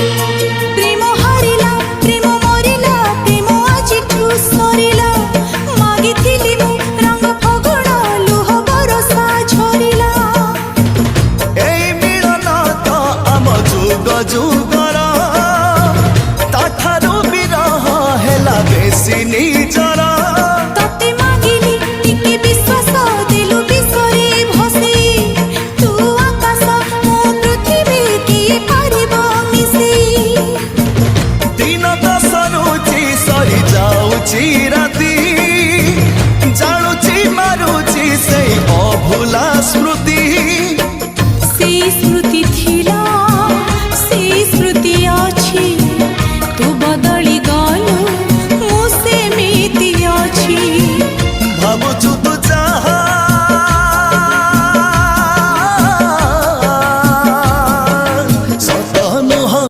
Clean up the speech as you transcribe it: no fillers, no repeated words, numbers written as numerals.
प्रेम हारिला प्रेम मरिला प्रेम आजिठू सरिला मागिथिली मु रंग फगुण लुह बरसा झरिला एई मिलन तो आम जुग जुगर ताठारू बिरह हेला बेसी निजर तते मागिली टिके विश्वास देलु विश्वरे भसे तू आकाश मो पृथ्वी किए पारिबो मिसे दिन दशरुचि सरी जाउची